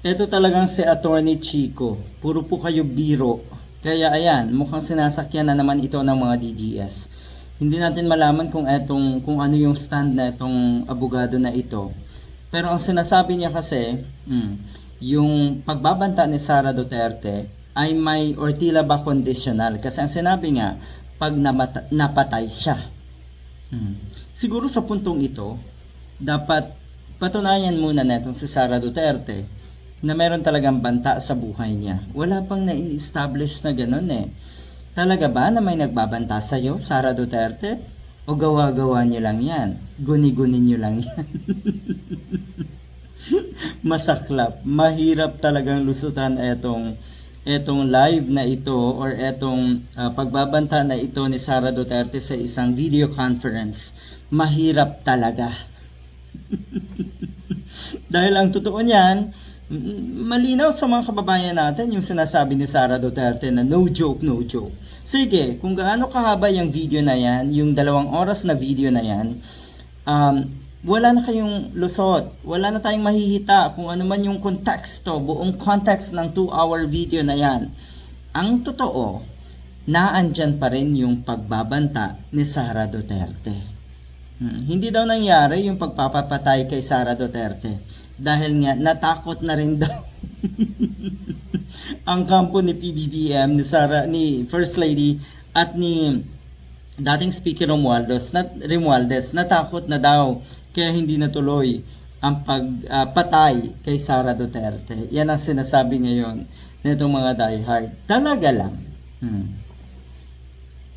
Ito talagang si Attorney Chico. Puro po kayo biro. Kaya ayan, mukhang sinasakyan na naman ito ng mga DDS. Hindi natin malaman kung ano yung stand na itong abogado na ito. Pero ang sinasabi niya kasi, yung pagbabanta ni Sara Duterte ay may Ortila ba conditional. Kasi ang sinabi nga, pag napatay siya. Siguro sa puntong ito, dapat patunayan muna netong si Sara Duterte na meron talagang banta sa buhay niya. Wala pang nai-establish na ganun eh. Talaga ba na may nagbabanta sa'yo, Sara Duterte? O gawa-gawa niyo lang yan? Guni-guni niyo lang yan? Masaklap. Mahirap talagang lusutan etong live na ito or etong pagbabanta na ito ni Sara Duterte sa isang video conference. Mahirap talaga. Dahil ang totoo niyan, malinaw sa mga kababayan natin yung sinasabi ni Sara Duterte na no joke, no joke. Sige, kung gaano kahaba yung video na yan, yung 2 oras na video na yan, wala na kayong lusot. Wala na tayong mahihita kung ano man yung konteksto, buong context ng 2-hour video na yan. Ang totoo, naandyan pa rin yung pagbabanta ni Sara Duterte. Hindi daw nangyari yung pagpapapatay kay Sara Duterte dahil nga natakot na rin daw ang kampo ni PBBM, ni First Lady at ni dating Speaker Romualdez natakot na daw kaya hindi natuloy ang pagpatay kay Sara Duterte. Yan ang sinasabi ngayon nitong mga diehard. Talaga lang.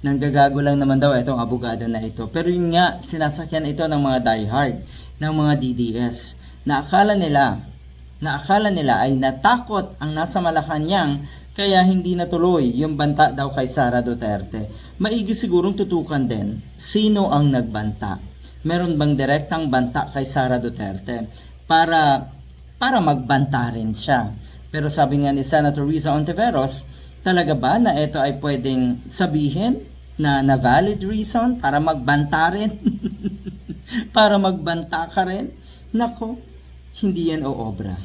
Nanggagago lang naman daw itong abogado na ito. Pero yun nga, sinasakyan ito ng mga diehard, ng mga DDS, na akala nila ay natakot ang nasa Malacanang kaya hindi natuloy yung banta daw kay Sara Duterte. Maigi sigurong tutukan din, sino ang nagbanta? Meron bang direktang banta kay Sara Duterte para magbanta rin siya? Pero sabi nga ni Senator Riza Ontiveros, talaga ba na ito ay pwedeng sabihin na valid reason para magbanta rin? Para magbanta ka rin? Nako, hindi yan o obra.